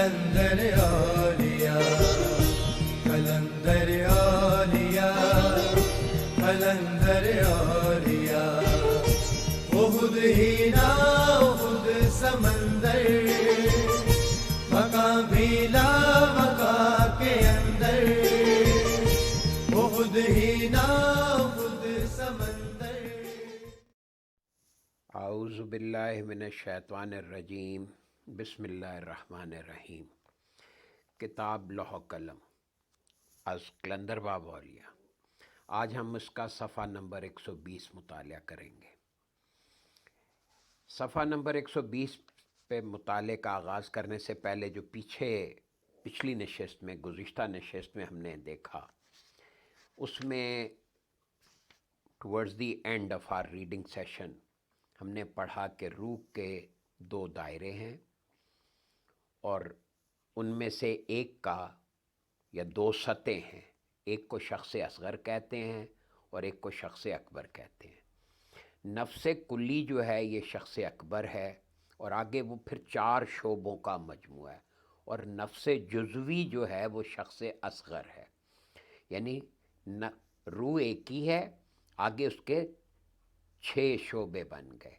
قلندر اولیاء قلندر اولیاء قلندر اولیاء احد ہینا احد سمندر مقام بھی لا مقام کے اندر احد ہینا احد سمندر. اعوذ باللہ من الشیطان الرجیم. بسم اللہ الرحمن الرحیم. کتاب لوح و قلم از قلندر بابا اولیاء. آج ہم اس کا صفحہ نمبر 120 مطالعہ کریں گے. صفحہ نمبر 120 پہ مطالعے کا آغاز کرنے سے پہلے جو پچھلی نشست میں گزشتہ نشست میں ہم نے دیکھا، اس میں towards the end of our reading session ہم نے پڑھا کہ روح کے 2 دائرے ہیں اور ان میں سے ایک کا یا 2 سطح ہیں. ایک کو شخص اصغر کہتے ہیں اور ایک کو شخص اکبر کہتے ہیں. نفس کلی جو ہے یہ شخص اکبر ہے اور آگے وہ پھر 4 شعبوں کا مجموعہ ہے، اور نفس جزوی جو ہے وہ شخص اصغر ہے. یعنی روح ایک ہی ہے، آگے اس کے 6 شعبے بن گئے.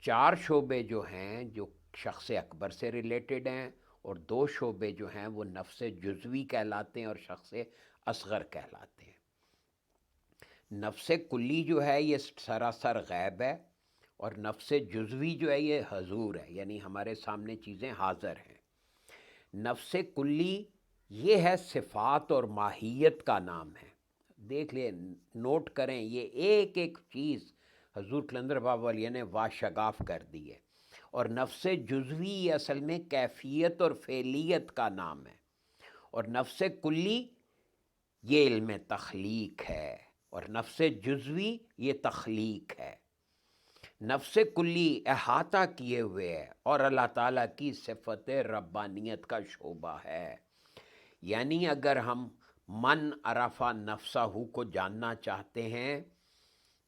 4 شعبے جو ہیں جو شخص اکبر سے ریلیٹڈ ہیں، اور 2 شعبے جو ہیں وہ نفس جزوی کہلاتے ہیں اور شخص اصغر کہلاتے ہیں. نفس کلی جو ہے یہ سراسر غیب ہے، اور نفس جزوی جو ہے یہ حضور ہے، یعنی ہمارے سامنے چیزیں حاضر ہیں. نفس کلی یہ ہے صفات اور ماہیت کا نام ہے. دیکھ لیں، نوٹ کریں، یہ ایک ایک چیز حضور قلندر بابا اولیاء نے واشگاف کر دی ہے. اور نفس جزوی اصل میں کیفیت اور فعلیت کا نام ہے، اور نفس کلی یہ علم تخلیق ہے، اور نفس جزوی یہ تخلیق ہے. نفس کلی احاطہ کیے ہوئے ہے اور اللہ تعالیٰ کی صفت ربانیت کا شعبہ ہے. یعنی اگر ہم من عرف نفسہ کو جاننا چاہتے ہیں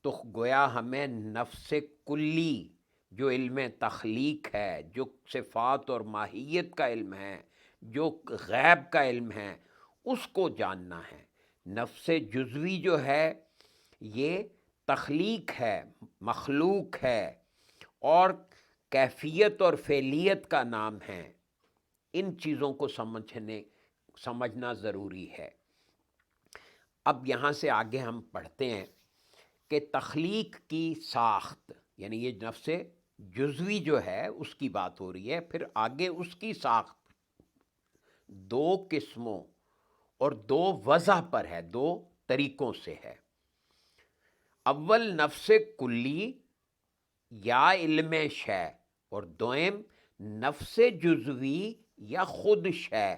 تو گویا ہمیں نفس کلی جو علم تخلیق ہے، جو صفات اور ماہیت کا علم ہے، جو غیب کا علم ہے، اس کو جاننا ہے. نفس جزوی جو ہے یہ تخلیق ہے، مخلوق ہے، اور کیفیت اور فعلیت کا نام ہے. ان چیزوں کو سمجھنا ضروری ہے. اب یہاں سے آگے ہم پڑھتے ہیں کہ تخلیق کی ساخت، یعنی یہ نفس جزوی جو ہے اس کی بات ہو رہی ہے. پھر آگے اس کی ساخت 2 قسموں اور 2 وضع پر ہے، 2 طریقوں سے ہے. اول نفس کلی یا علم شے، اور دوم نفس جزوی یا خود شے.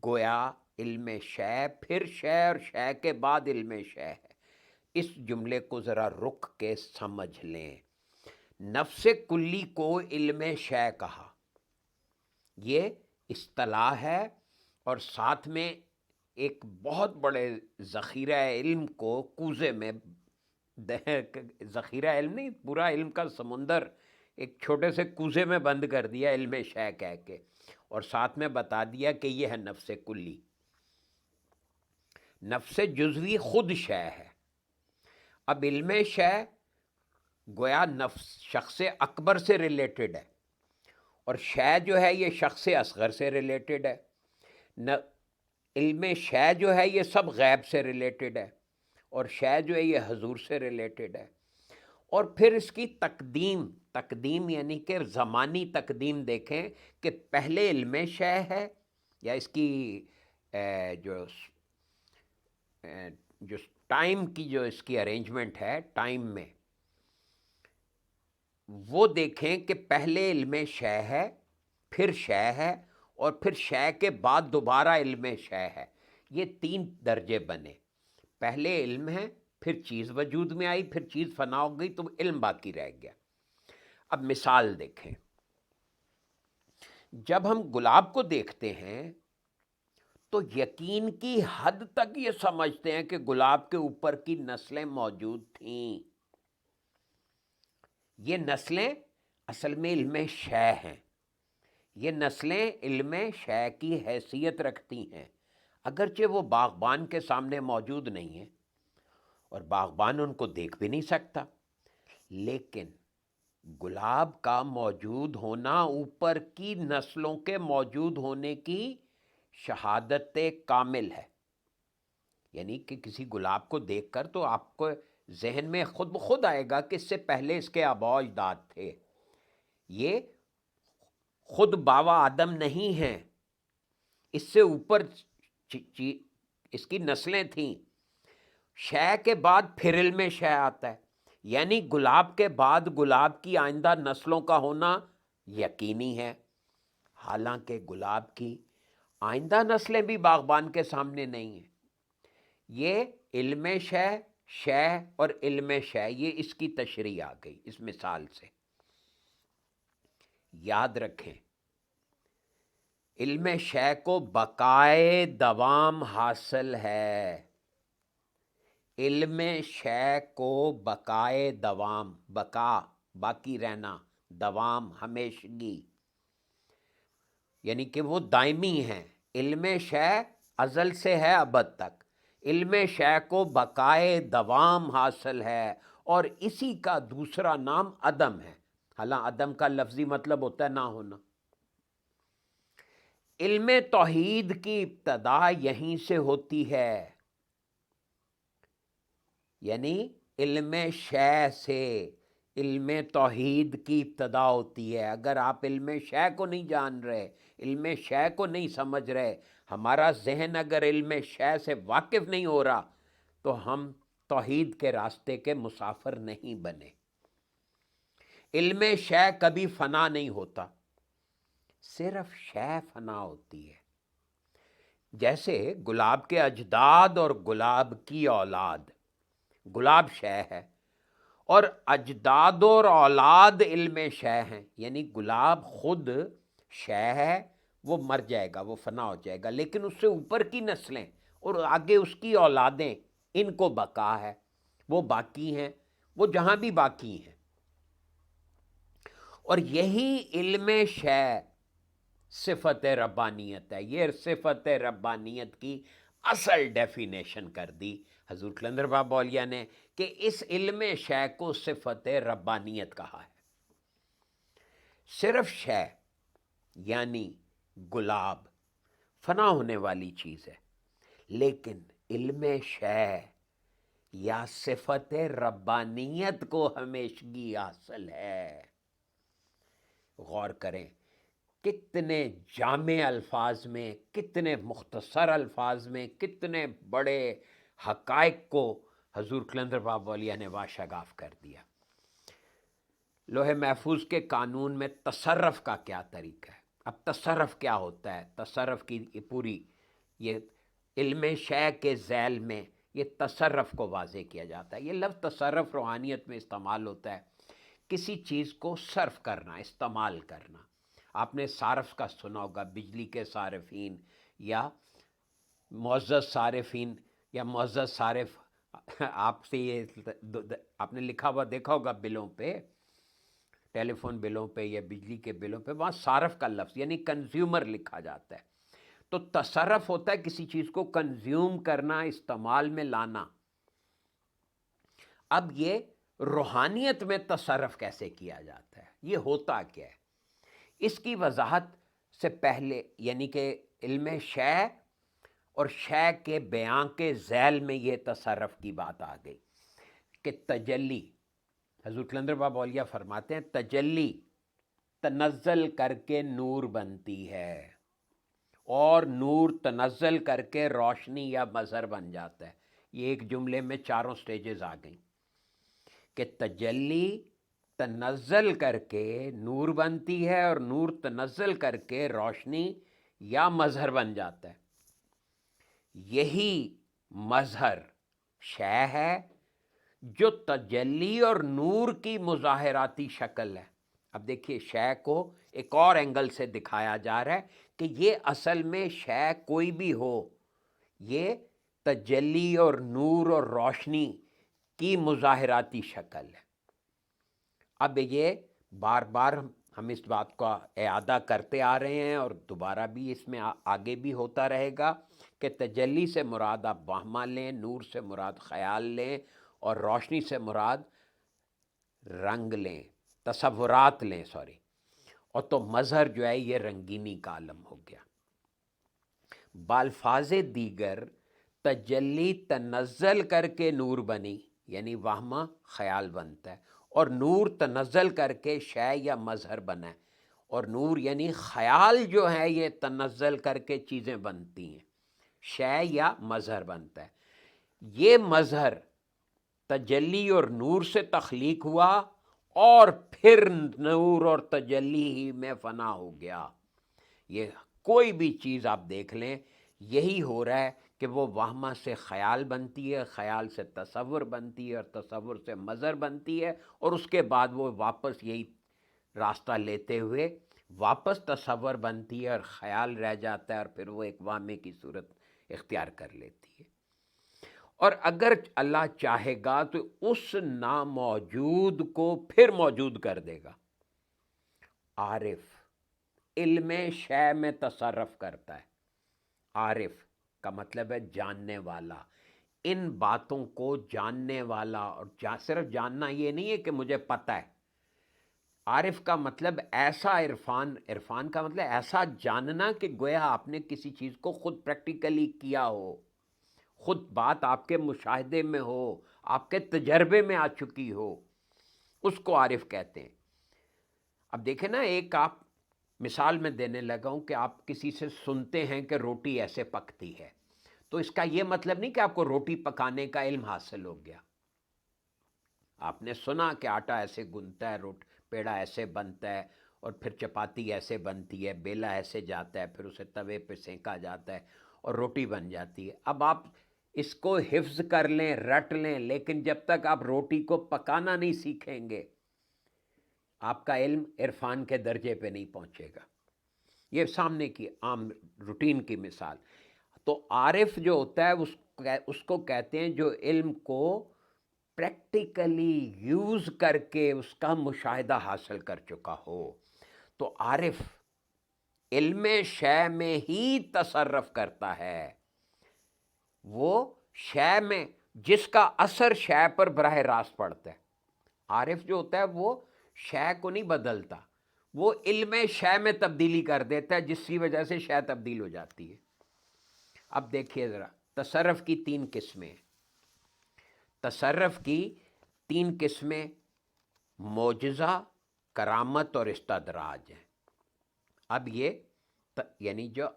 گویا علم شے پھر شے اور شے کے بعد علم شے ہے. اس جملے کو ذرا رک کے سمجھ لیں. نفس کلی کو علم شے کہا، یہ اصطلاح ہے، اور ساتھ میں ایک بہت بڑے ذخیرہ علم کو کوزے میں ذخیرہ علم نہیں، پورا علم کا سمندر ایک چھوٹے سے کوزے میں بند کر دیا علم شے کہہ کے، اور ساتھ میں بتا دیا کہ یہ ہے نفس کلی. نفس جزوی خود شے ہے. اب علم شے گویا نفس شخص اکبر سے ریلیٹڈ ہے، اور شے جو ہے یہ شخص اصغر سے ریلیٹڈ ہے. علم شے جو ہے یہ سب غیب سے ریلیٹڈ ہے، اور شے جو ہے یہ حضور سے ریلیٹڈ ہے. اور پھر اس کی تقدیم یعنی کہ زمانی تقدیم دیکھیں کہ پہلے علم شے ہے، یا اس کی جو ٹائم کی جو اس کی ارینجمنٹ ہے ٹائم میں، وہ دیکھیں کہ پہلے علم شے ہے، پھر شے ہے، اور پھر شے کے بعد دوبارہ علم شے ہے. یہ 3 درجے بنے. پہلے علم ہے، پھر چیز وجود میں آئی، پھر چیز فنا ہو گئی تو علم باقی رہ گیا. اب مثال دیکھیں. جب ہم گلاب کو دیکھتے ہیں تو یقین کی حد تک یہ سمجھتے ہیں کہ گلاب کے اوپر کی نسلیں موجود تھیں. یہ نسلیں اصل میں علم شے ہیں. یہ نسلیں علم شے کی حیثیت رکھتی ہیں، اگرچہ وہ باغبان کے سامنے موجود نہیں ہیں اور باغبان ان کو دیکھ بھی نہیں سکتا، لیکن گلاب کا موجود ہونا اوپر کی نسلوں کے موجود ہونے کی شہادت کامل ہے۔ یعنی کہ کسی گلاب کو دیکھ کر تو آپ کو ذہن میں خود بخود آئے گا کہ اس سے پہلے اس کے آباء و اجداد تھے، یہ خود باوا آدم نہیں ہیں، اس سے اوپر اس کی نسلیں تھیں۔ شے کے بعد پھر علم شے آتا ہے، یعنی گلاب کے بعد گلاب کی آئندہ نسلوں کا ہونا یقینی ہے، حالانکہ گلاب کی آئندہ نسلیں بھی باغبان کے سامنے نہیں ہیں۔ یہ علم شے، شے اور علم شے، یہ اس کی تشریح آ گئی اس مثال سے۔ یاد رکھیں، علم شے کو بقائے دوام حاصل ہے، علم شے کو بقائے دوام، بقا باقی رہنا، دوام ہمیشگی، یعنی کہ وہ دائمی ہیں۔ علم شے ازل سے ہے ابد تک، علم شے کو بقائے دوام حاصل ہے، اور اسی کا دوسرا نام عدم ہے، حالانکہ عدم کا لفظی مطلب ہوتا ہے نہ ہونا۔ علم توحید کی ابتدا یہیں سے ہوتی ہے، یعنی علم شے سے علم توحید کی ابتدا ہوتی ہے۔ اگر آپ علم شے کو نہیں جان رہے، علم شے کو نہیں سمجھ رہے، ہمارا ذہن اگر علم شے سے واقف نہیں ہو رہا، تو ہم توحید کے راستے کے مسافر نہیں بنے۔ علم شے کبھی فنا نہیں ہوتا، صرف شے فنا ہوتی ہے۔ جیسے گلاب کے اجداد اور گلاب کی اولاد، گلاب شے ہے اور اجداد اور اولاد علم شے ہیں، یعنی گلاب خود شے ہے، وہ مر جائے گا، وہ فنا ہو جائے گا، لیکن اس سے اوپر کی نسلیں اور آگے اس کی اولادیں، ان کو بقا ہے، وہ باقی ہیں، وہ جہاں بھی باقی ہیں۔ اور یہی علم شے صفت ربانیت ہے، یہ صفت ربانیت کی اصل ڈیفینیشن کر دی حضور قلندر بابا اولیاء نے، کہ اس علم شے کو صفت ربانیت کہا ہے۔ صرف شے یعنی گلاب فنا ہونے والی چیز ہے، لیکن علم شے یا صفت ربانیت کو ہمیشگی حاصل ہے۔ غور کریں، کتنے جامع الفاظ میں، کتنے مختصر الفاظ میں، کتنے بڑے حقائق کو حضور قلندر بابا اولیاء نے واشگاف کر دیا۔ لوح محفوظ کے قانون میں تصرف کا کیا طریقہ ہے؟ اب تصرف کیا ہوتا ہے؟ تصرف کی پوری یہ علم شے کے ذیل میں یہ تصرف کو واضح کیا جاتا ہے۔ یہ لفظ تصرف روحانیت میں استعمال ہوتا ہے، کسی چیز کو صرف کرنا، استعمال کرنا۔ آپ نے صارف کا سنا ہوگا، بجلی کے صارفین یا معزز صارفین یا معزز صارف، آپ سے یہ آپ نے لکھا ہوا دیکھا ہوگا بلوں پہ، ٹیلی فون بلوں پہ یا بجلی کے بلوں پہ، وہاں صارف کا لفظ یعنی کنزیومر لکھا جاتا ہے۔ تو تصرف ہوتا ہے کسی چیز کو کنزیوم کرنا، استعمال میں لانا۔ اب یہ روحانیت میں تصرف کیسے کیا جاتا ہے، یہ ہوتا کیا ہے، اس کی وضاحت سے پہلے یعنی کہ علم شے اور شے کے بیان کے ذیل میں یہ تصرف کی بات آ گئی کہ تجلی، حضور قلندر بابا اولیاء فرماتے ہیں تجلی تنزل کر کے نور بنتی ہے، اور نور تنزل کر کے روشنی یا مظہر بن جاتا ہے۔ یہ ایک جملے میں چاروں سٹیجز آ گئیں کہ تجلی تنزل کر کے نور بنتی ہے اور نور تنزل کر کے روشنی یا مظہر بن جاتا ہے۔ یہی مظہر شے ہے جو تجلی اور نور کی مظاہراتی شکل ہے۔ اب دیکھیے، شے کو ایک اور اینگل سے دکھایا جا رہا ہے کہ یہ اصل میں شے کوئی بھی ہو، یہ تجلی اور نور اور روشنی کی مظاہراتی شکل ہے۔ اب یہ بار بار ہم اس بات کا اعادہ کرتے آ رہے ہیں اور دوبارہ بھی اس میں آگے بھی ہوتا رہے گا کہ تجلی سے مراد آپ وہمہ لیں، نور سے مراد خیال لیں، اور روشنی سے مراد رنگ لیں، تصورات لیں، سوری. اور تو مظہر جو ہے یہ رنگینی کا عالم ہو گیا. بالفاظ دیگر تجلی تنزل کر کے نور بنی، یعنی وہمہ خیال بنتا ہے، اور نور تنزل کر کے شے یا مظہر بنا ہے. اور نور یعنی خیال جو ہے یہ تنزل کر کے چیزیں بنتی ہیں، شے یا مظہر بنتا ہے. یہ مظہر تجلی اور نور سے تخلیق ہوا اور پھر نور اور تجلی ہی میں فنا ہو گیا. یہ کوئی بھی چیز آپ دیکھ لیں یہی ہو رہا ہے کہ وہ وہمہ سے خیال بنتی ہے، خیال سے تصور بنتی ہے، اور تصور سے مظہر بنتی ہے، اور اس کے بعد وہ واپس یہی راستہ لیتے ہوئے واپس تصور بنتی ہے اور خیال رہ جاتا ہے، اور پھر وہ ایک وہمے کی صورت اختیار کر لیتی ہے. اور اگر اللہ چاہے گا تو اس ناموجود کو پھر موجود کر دے گا. عارف علم شے میں تصرف کرتا ہے. عارف کا مطلب ہے جاننے والا، ان باتوں کو جاننے والا. اور صرف جاننا یہ نہیں ہے کہ مجھے پتہ ہے. عارف کا مطلب ایسا عرفان کا مطلب ایسا جاننا کہ گویا آپ نے کسی چیز کو خود پریکٹیکلی کیا ہو، خود بات آپ کے مشاہدے میں ہو، آپ کے تجربے میں آ چکی ہو، اس کو عارف کہتے ہیں. اب دیکھیں نا، ایک آپ مثال میں دینے لگا ہوں کہ آپ کسی سے سنتے ہیں کہ روٹی ایسے پکتی ہے، تو اس کا یہ مطلب نہیں کہ آپ کو روٹی پکانے کا علم حاصل ہو گیا. آپ نے سنا کہ آٹا ایسے گندتا ہے، پیڑا ایسے بنتا ہے، اور پھر چپاتی ایسے بنتی ہے، بیلا ایسے جاتا ہے، پھر اسے توے پہ سینکا جاتا ہے اور روٹی بن جاتی ہے. اب آپ اس کو حفظ کر لیں، رٹ لیں، لیکن جب تک آپ روٹی کو پکانا نہیں سیکھیں گے آپ کا علم عرفان کے درجے پہ نہیں پہنچے گا. یہ سامنے کی عام روٹین کی مثال. تو عارف جو ہوتا ہے اس کو کہتے ہیں جو علم کو پریکٹیکلی یوز کر کے اس کا مشاہدہ حاصل کر چکا ہو. تو عارف علم شے میں ہی تصرف کرتا ہے. وہ شے میں جس کا اثر شے پر براہ راست پڑتا ہے. عارف جو ہوتا ہے وہ شے کو نہیں بدلتا، وہ علم شے میں تبدیلی کر دیتا ہے، جس کی وجہ سے شے تبدیل ہو جاتی ہے. اب دیکھیے ذرا، تصرف کی 3 قسمیں. تصرف کی 3 قسمیں معجزہ، کرامت اور استدراج ہیں. اب یہ یعنی جو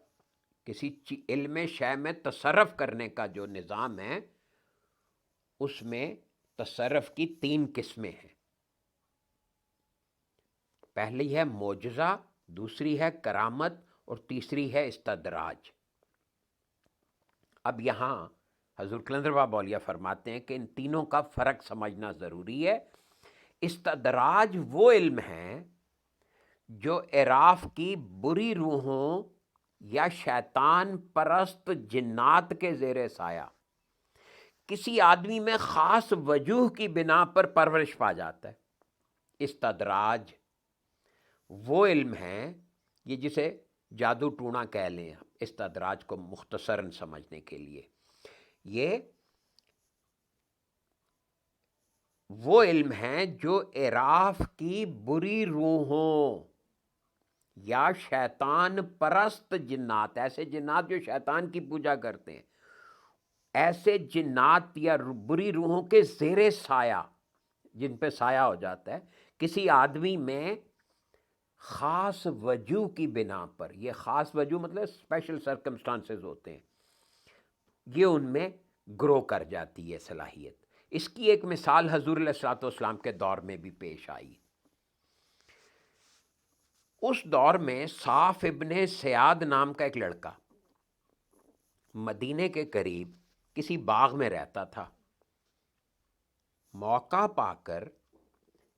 کسی علم شے میں تصرف کرنے کا جو نظام ہے اس میں تصرف کی 3 قسمیں ہیں. پہلی ہے معجزہ، دوسری ہے کرامت، اور تیسری ہے استدراج. اب یہاں حضور کلندر بابا اولیاء فرماتے ہیں کہ ان تینوں کا فرق سمجھنا ضروری ہے. استدراج وہ علم ہے جو اعراف کی بری روحوں یا شیطان پرست جنات کے زیر سایہ کسی آدمی میں خاص وجوہ کی بنا پر پرورش پا جاتا ہے. استدراج وہ علم ہے، یہ جسے جادو ٹونا کہہ لیں آپ، استدراج کو مختصراً سمجھنے کے لیے، یہ وہ علم ہے جو اعراف کی بری روحوں یا شیطان پرست جنات، ایسے جنات جو شیطان کی پوجا کرتے ہیں، ایسے جنات یا بری روحوں کے زیر سایہ، جن پہ سایہ ہو جاتا ہے کسی آدمی میں خاص وجوہ کی بنا پر. یہ خاص وجوہ مطلب اسپیشل سرکمسٹانسز ہوتے ہیں، یہ ان میں گرو کر جاتی ہے صلاحیت. اس کی ایک مثال حضور علیہ الصلوۃ والسلام کے دور میں بھی پیش آئی. اس دور میں صاف ابن سیاد نام کا ایک لڑکا مدینے کے قریب کسی باغ میں رہتا تھا. موقع پا کر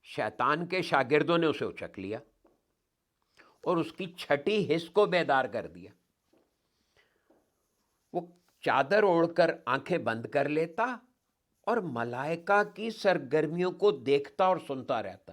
شیطان کے شاگردوں نے اسے اچک لیا اور اس کی چھٹی حس کو بیدار کر دیا. وہ چادر اوڑھ کر آنکھیں بند کر لیتا اور ملائکہ کی سرگرمیوں کو دیکھتا اور سنتا رہتا.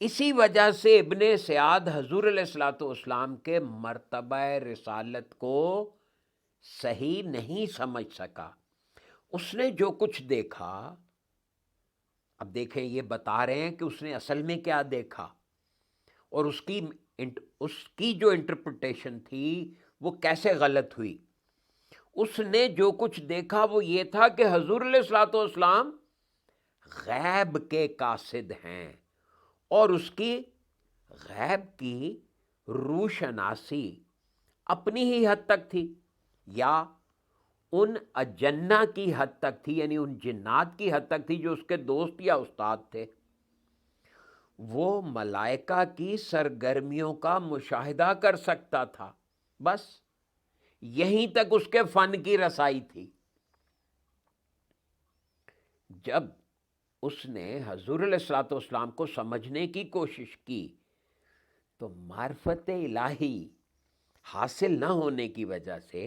اسی وجہ سے ابن سیاد حضور علیہ الصلوۃ والسلام کے مرتبہ رسالت کو صحیح نہیں سمجھ سکا۔ اس نے جو کچھ دیکھا، اب دیکھیں یہ بتا رہے ہیں کہ اس نے اصل میں کیا دیکھا، اور اس کی جو انٹرپریٹیشن تھی وہ کیسے غلط ہوئی۔ اس نے جو کچھ دیکھا وہ یہ تھا کہ حضور علیہ الصلوۃ والسلام غیب کے قاصد ہیں، اور اس کی غیب کی روشناسی اپنی ہی حد تک تھی یا ان اجنہ کی حد تک تھی، یعنی ان جنات کی حد تک تھی جو اس کے دوست یا استاد تھے۔ وہ ملائکہ کی سرگرمیوں کا مشاہدہ کر سکتا تھا، بس یہیں تک اس کے فن کی رسائی تھی۔ جب اس نے حضور علیہ الصلوۃ والسلام کو سمجھنے کی کوشش کی تو معرفت الہی حاصل نہ ہونے کی وجہ سے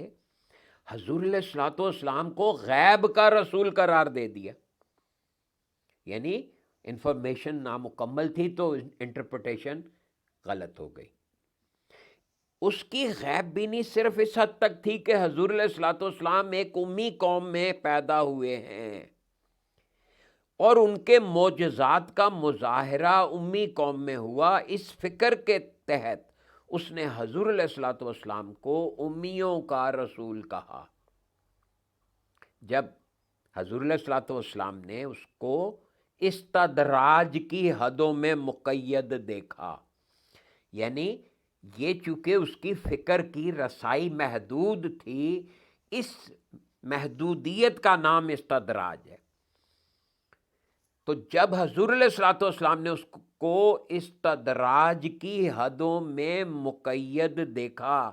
حضور علیہ الصلوۃ والسلام کو غیب کا رسول قرار دے دیا، یعنی انفارمیشن نامکمل تھی تو انٹرپریٹیشن غلط ہو گئی۔ اس کی غیب بینی صرف اس حد تک تھی کہ حضور علیہ الصلوۃ والسلام ایک امی قوم میں پیدا ہوئے ہیں، اور ان کے معجزات کا مظاہرہ امی قوم میں ہوا۔ اس فکر کے تحت اس نے حضور علیہ الصلوۃ والسلام کو امیوں کا رسول کہا۔ جب حضور علیہ الصلوۃ والسلام نے اس کو استدراج کی حدوں میں مقید دیکھا، یعنی یہ چونکہ اس کی فکر کی رسائی محدود تھی، اس محدودیت کا نام استدراج ہے۔ تو جب حضور علیہ الصلوۃ والسلام نے اس کو استدراج کی حدوں میں مقید دیکھا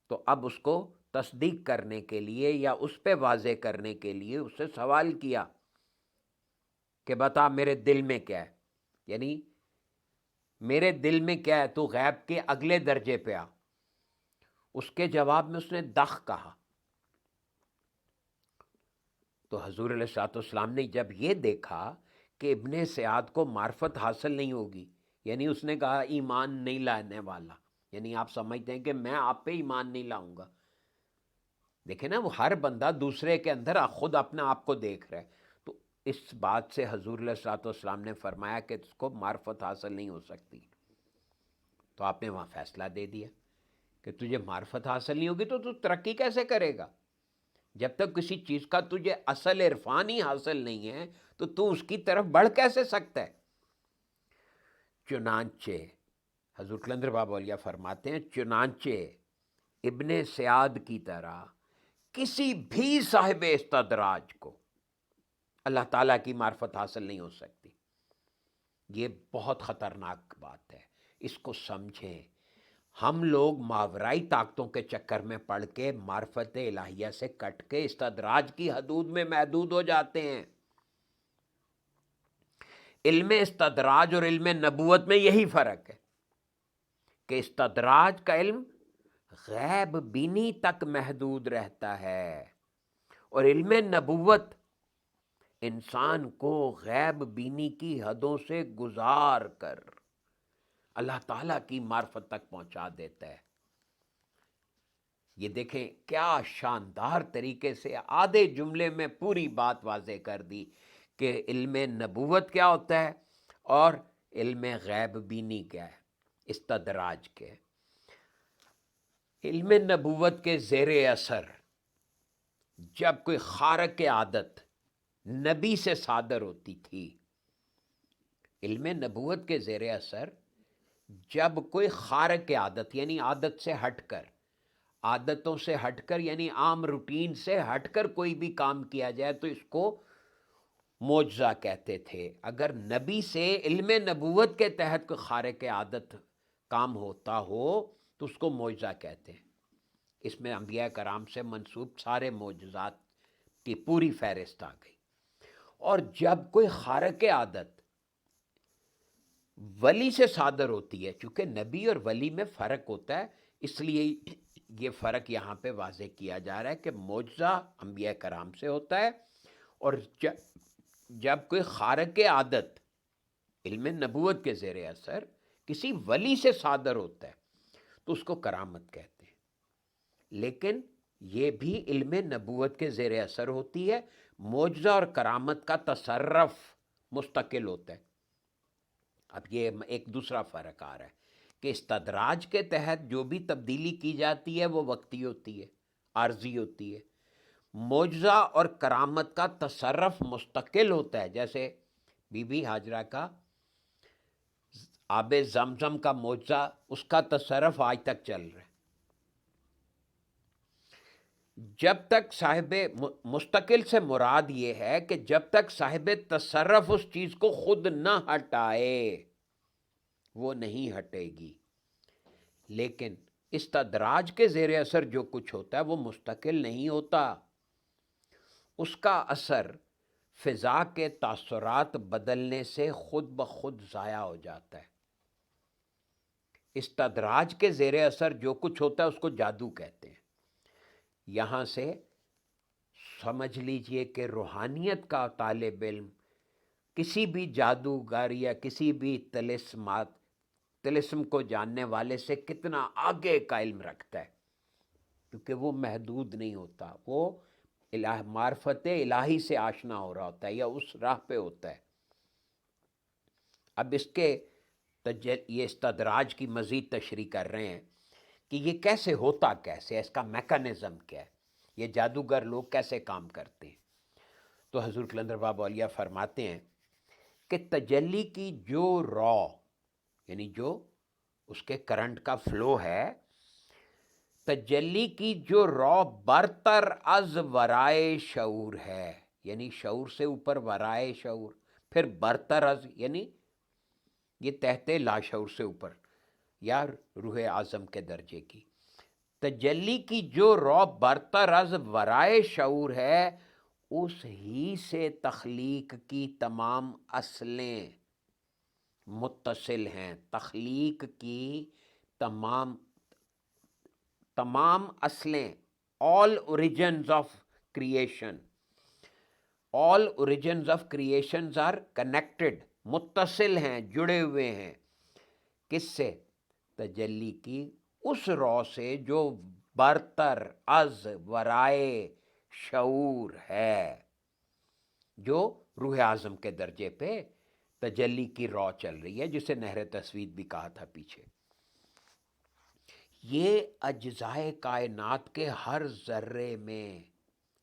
تو اب اس کو تصدیق کرنے کے لیے یا اس پہ واضح کرنے کے لیے اس سے سوال کیا کہ بتا میرے دل میں کیا ہے، یعنی میرے دل میں کیا ہے، تو غیب کے اگلے درجے پہ آ۔ اس کے جواب میں اس نے دخ کہا۔ تو حضور علیہ الصلوۃ والسلام نے جب یہ دیکھا کہ ابن سیاد کو معرفت حاصل نہیں ہوگی، یعنی اس نے کہا ایمان نہیں لانے والا، یعنی آپ سمجھتے ہیں کہ میں آپ پہ ایمان نہیں لاؤں گا۔ دیکھیں نا، وہ ہر بندہ دوسرے کے اندر خود اپنے آپ کو دیکھ رہا ہے، تو اس بات سے حضور علیہ الصلوۃ والسلام نے فرمایا کہ اس کو معرفت حاصل نہیں ہو سکتی۔ تو آپ نے وہاں فیصلہ دے دیا کہ تجھے معرفت حاصل نہیں ہوگی تو ترقی کیسے کرے گا؟ جب تک کسی چیز کا تجھے اصل عرفان ہی حاصل نہیں ہے تو اس کی طرف بڑھ کیسے سکتا ہے؟ چنانچہ حضور قلندر بابا اولیاء فرماتے ہیں، چنانچہ ابن سیاد کی طرح کسی بھی صاحب استدراج کو اللہ تعالیٰ کی معرفت حاصل نہیں ہو سکتی۔ یہ بہت خطرناک بات ہے، اس کو سمجھیں۔ ہم لوگ ماورائی طاقتوں کے چکر میں پڑھ کے معرفت الہیہ سے کٹ کے استدراج کی حدود میں محدود ہو جاتے ہیں۔ علم استدراج اور علم نبوت میں یہی فرق ہے کہ استدراج کا علم غیب بینی تک محدود رہتا ہے، اور علم نبوت انسان کو غیب بینی کی حدوں سے گزار کر اللہ تعالیٰ کی معرفت تک پہنچا دیتا ہے۔ یہ دیکھیں کیا شاندار طریقے سے آدھے جملے میں پوری بات واضح کر دی کہ علم نبوت کیا ہوتا ہے اور علم غیب بینی کیا ہے، استدراج کے۔ علم نبوت کے زیر اثر جب کوئی خارق عادت نبی سے صادر ہوتی تھی، علم نبوت کے زیر اثر جب کوئی خارق عادت یعنی عادت سے ہٹ کر، عادتوں سے ہٹ کر یعنی عام روٹین سے ہٹ کر کوئی بھی کام کیا جائے تو اس کو معجزہ کہتے تھے۔ اگر نبی سے علم نبوت کے تحت کوئی خارق عادت کام ہوتا ہو تو اس کو معجزہ کہتے ہیں۔ اس میں انبیاء کرام سے منسوب سارے معجزات کی پوری فہرست آ گئی۔ اور جب کوئی خارق عادت ولی سے صادر ہوتی ہے، چونکہ نبی اور ولی میں فرق ہوتا ہے، اس لیے یہ فرق یہاں پہ واضح کیا جا رہا ہے کہ معجزہ انبیاء کرام سے ہوتا ہے، اور جب کوئی خارق عادت علم نبوت کے زیر اثر کسی ولی سے صادر ہوتا ہے تو اس کو کرامت کہتے ہیں، لیکن یہ بھی علم نبوت کے زیر اثر ہوتی ہے، معجزہ اور کرامت کا تصرف مستقل ہوتا ہے۔ اب یہ ایک دوسرا فرق آ رہا ہے کہ استدراج کے تحت جو بھی تبدیلی کی جاتی ہے وہ وقتی ہوتی ہے، عارضی ہوتی ہے، معجزہ اور کرامت کا تصرف مستقل ہوتا ہے، جیسے بی بی ہاجرہ کا آب زمزم کا معجزہ، اس کا تصرف آج تک چل رہا ہے۔ جب تک صاحب مستقل سے مراد یہ ہے کہ جب تک صاحب تصرف اس چیز کو خود نہ ہٹائے وہ نہیں ہٹے گی، لیکن استدراج کے زیر اثر جو کچھ ہوتا ہے وہ مستقل نہیں ہوتا، اس کا اثر فضا کے تاثرات بدلنے سے خود بخود ضائع ہو جاتا ہے۔ استدراج کے زیر اثر جو کچھ ہوتا ہے اس کو جادو کہتے ہیں۔ یہاں سے سمجھ لیجئے کہ روحانیت کا طالب علم کسی بھی جادوگر یا کسی بھی طلسم کو جاننے والے سے کتنا آگے کا علم رکھتا ہے، کیونکہ وہ محدود نہیں ہوتا، وہ معرفت الہی سے آشنا ہو رہا ہوتا ہے یا اس راہ پہ ہوتا ہے۔ اب اس کے یہ استدراج کی مزید تشریح کر رہے ہیں کہ یہ کیسے ہوتا، کیسے اس کا میکانزم کیا ہے، یہ جادوگر لوگ کیسے کام کرتے ہیں۔ تو حضور قلندر بابا اولیاء فرماتے ہیں کہ تجلی کی جو را، یعنی جو اس کے کرنٹ کا فلو ہے، تجلی کی جو را برتر از ورائے شعور ہے، یعنی شعور سے اوپر ورائے شعور، پھر برتر از یعنی یہ تحت لاشعور سے اوپر یا روح اعظم کے درجے کی، تجلی کی جو را برتر از ورائے شعور ہے، اس ہی سے تخلیق کی تمام اصلیں متصل ہیں۔ تخلیق کی تمام اصلیں، all origins of creation are connected، متصل ہیں، جڑے ہوئے ہیں، کس سے؟ تجلی کی اس رو سے جو برتر از ورائے شعور ہے، جو روح اعظم کے درجے پہ تجلی کی رو چل رہی ہے، جسے نہر تسوید بھی کہا تھا پیچھے۔ یہ اجزائے کائنات کے ہر ذرے میں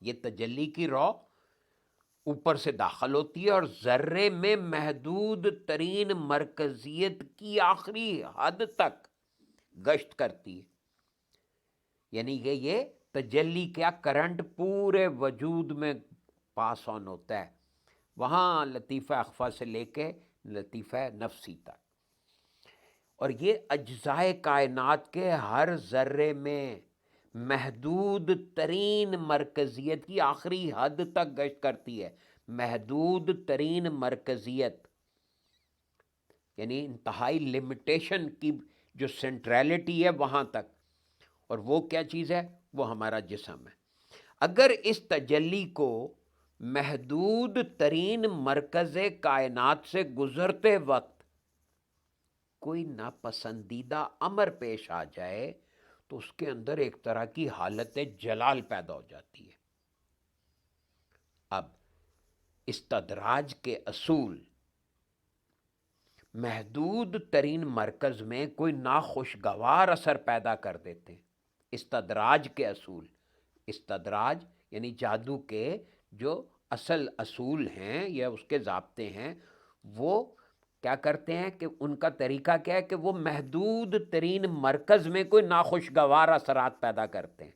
یہ تجلی کی رو اوپر سے داخل ہوتی ہے اور ذرے میں محدود ترین مرکزیت کی آخری حد تک گشت کرتی ہے، یعنی کہ یہ تجلی کیا کرنٹ پورے وجود میں پاس آن ہوتا ہے، وہاں لطیفہ اخفیٰ سے لے کے لطیفہ نفسی تک، اور یہ اجزائے کائنات کے ہر ذرے میں محدود ترین مرکزیت کی آخری حد تک گشت کرتی ہے۔ محدود ترین مرکزیت یعنی انتہائی لمیٹیشن کی جو سینٹریلٹی ہے وہاں تک، اور وہ کیا چیز ہے؟ وہ ہمارا جسم ہے۔ اگر اس تجلی کو محدود ترین مرکز کائنات سے گزرتے وقت کوئی ناپسندیدہ امر پیش آ جائے تو اس کے اندر ایک طرح کی حالت جلال پیدا ہو جاتی ہے۔ اب استدراج کے اصول محدود ترین مرکز میں کوئی ناخوشگوار اثر پیدا کر دیتے ہیں۔ استدراج کے اصول، استدراج یعنی جادو کے جو اصل اصول ہیں یا اس کے ضابطے ہیں، وہ کیا کرتے ہیں کہ ان کا طریقہ کیا ہے کہ وہ محدود ترین مرکز میں کوئی ناخوشگوار اثرات پیدا کرتے ہیں،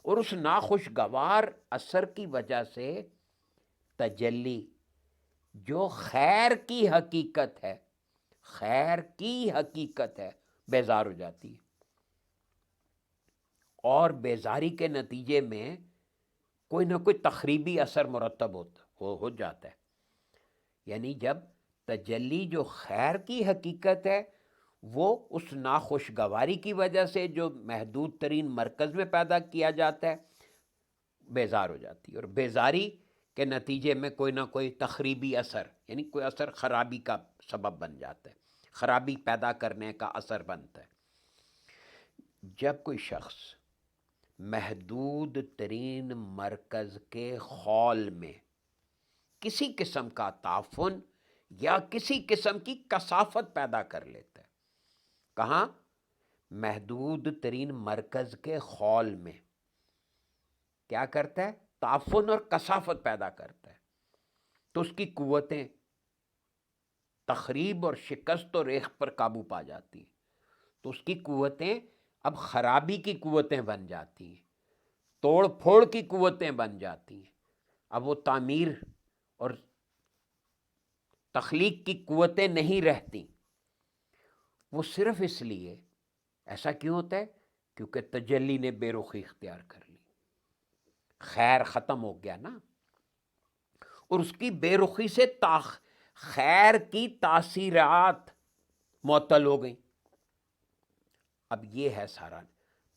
اور اس ناخوشگوار اثر کی وجہ سے تجلی جو خیر کی حقیقت ہے، خیر کی حقیقت ہے، بیزار ہو جاتی ہے، اور بیزاری کے نتیجے میں کوئی نہ کوئی تخریبی اثر مرتب ہو جاتا ہے۔ یعنی جب تجلی جو خیر کی حقیقت ہے وہ اس ناخوشگواری کی وجہ سے جو محدود ترین مرکز میں پیدا کیا جاتا ہے بیزار ہو جاتی ہے، اور بیزاری کہ نتیجے میں کوئی نہ کوئی تخریبی اثر، یعنی کوئی اثر خرابی کا سبب بن جاتا ہے، خرابی پیدا کرنے کا اثر بنتا ہے۔ جب کوئی شخص محدود ترین مرکز کے خول میں کسی قسم کا تعفن یا کسی قسم کی کثافت پیدا کر لیتا ہے، کہاں؟ محدود ترین مرکز کے خول میں کیا کرتا ہے؟ تعفن اور کثافت پیدا کرتا ہے، تو اس کی قوتیں تخریب اور شکست اور ریخت پر قابو پا جاتی ہیں، تو اس کی قوتیں اب خرابی کی قوتیں بن جاتی ہیں، توڑ پھوڑ کی قوتیں بن جاتی ہیں۔ اب وہ تعمیر اور تخلیق کی قوتیں نہیں رہتی۔ وہ صرف اس لیے، ایسا کیوں ہوتا ہے؟ کیونکہ تجلی نے بے رخی اختیار کر لی، خیر ختم ہو گیا نا، اور اس کی بے رخی سے خیر کی تاثیرات معطل ہو گئیں۔ اب یہ ہے سارا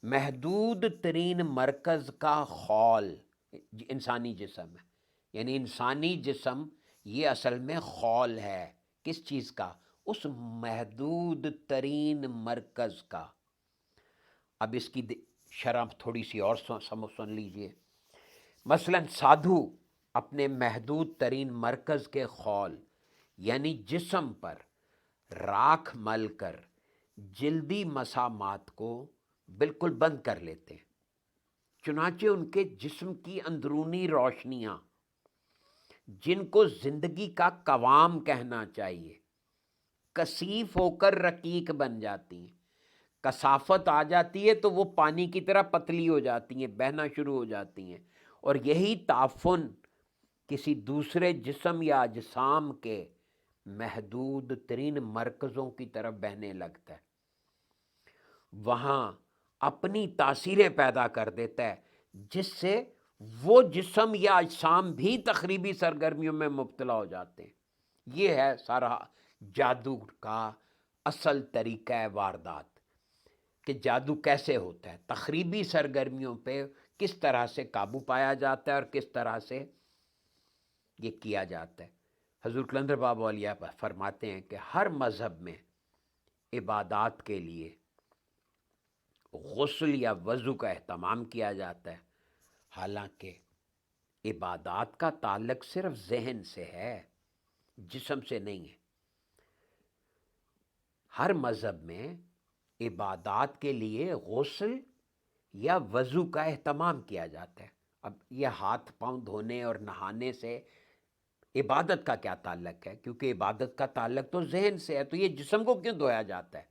محدود ترین مرکز کا خول انسانی جسم ہے، یعنی انسانی جسم یہ اصل میں خول ہے، کس چیز کا؟ اس محدود ترین مرکز کا۔ اب اس کی شرح تھوڑی سی اور سن لیجئے۔ مثلا سادھو اپنے محدود ترین مرکز کے خول یعنی جسم پر راکھ مل کر جلدی مسامات کو بالکل بند کر لیتے ہیں، چنانچہ ان کے جسم کی اندرونی روشنیاں، جن کو زندگی کا قوام کہنا چاہیے، کثیف ہو کر رقیق بن جاتی ہیں۔ کثافت آ جاتی ہے تو وہ پانی کی طرح پتلی ہو جاتی ہیں، بہنا شروع ہو جاتی ہیں، اور یہی تعفن کسی دوسرے جسم یا اجسام کے محدود ترین مرکزوں کی طرف بہنے لگتا ہے، وہاں اپنی تاثیریں پیدا کر دیتا ہے، جس سے وہ جسم یا اجسام بھی تخریبی سرگرمیوں میں مبتلا ہو جاتے ہیں۔ یہ ہے سارا جادو کا اصل طریقہ واردات، کہ جادو کیسے ہوتا ہے، تخریبی سرگرمیوں پہ کس طرح سے قابو پایا جاتا ہے اور کس طرح سے یہ کیا جاتا ہے۔ حضور قلندر بابا اولیاء فرماتے ہیں کہ ہر مذہب میں عبادات کے لیے غسل یا وضو کا اہتمام کیا جاتا ہے، حالانکہ عبادات کا تعلق صرف ذہن سے ہے، جسم سے نہیں ہے۔ ہر مذہب میں عبادات کے لیے غسل یا وضو کا اہتمام کیا جاتا ہے۔ اب یہ ہاتھ پاؤں دھونے اور نہانے سے عبادت کا کیا تعلق ہے؟ کیونکہ عبادت کا تعلق تو ذہن سے ہے، تو یہ جسم کو کیوں دھویا جاتا ہے؟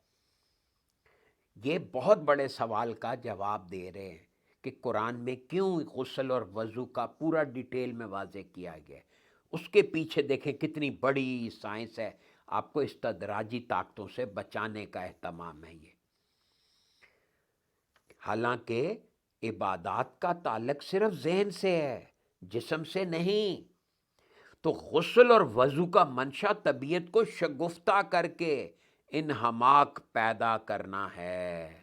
یہ بہت بڑے سوال کا جواب دے رہے ہیں کہ قرآن میں کیوں غسل اور وضو کا پورا ڈیٹیل میں واضح کیا گیا ہے۔ اس کے پیچھے دیکھیں کتنی بڑی سائنس ہے، آپ کو استدراجی طاقتوں سے بچانے کا اہتمام ہے یہ۔ حالانکہ عبادات کا تعلق صرف ذہن سے ہے، جسم سے نہیں، تو غسل اور وضو کا منشا طبیعت کو شگفتہ کر کے انہماک پیدا کرنا ہے۔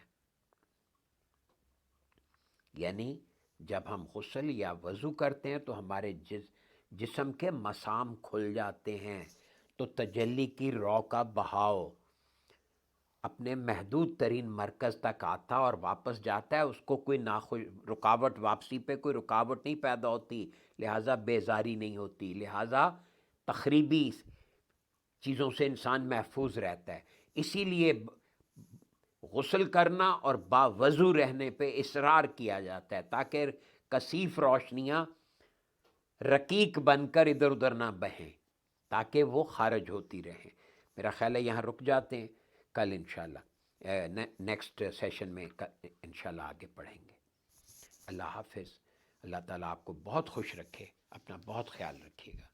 یعنی جب ہم غسل یا وضو کرتے ہیں تو ہمارے جسم کے مسام کھل جاتے ہیں، تو تجلی کی رو کا بہاؤ اپنے محدود ترین مرکز تک آتا اور واپس جاتا ہے، اس کو کوئی رکاوٹ، واپسی پہ کوئی رکاوٹ نہیں پیدا ہوتی، لہٰذا بیزاری نہیں ہوتی، لہٰذا تخریبی چیزوں سے انسان محفوظ رہتا ہے۔ اسی لیے غسل کرنا اور باوضو رہنے پہ اصرار کیا جاتا ہے، تاکہ کثیف روشنیاں رقیق بن کر ادھر ادھر نہ بہیں، تاکہ وہ خارج ہوتی رہیں۔ میرا خیال ہے یہاں رک جاتے ہیں، کل انشاءاللہ نیکسٹ سیشن میں انشاءاللہ آگے پڑھیں گے۔ اللہ حافظ۔ اللہ تعالیٰ آپ کو بہت خوش رکھے، اپنا بہت خیال رکھیے گا۔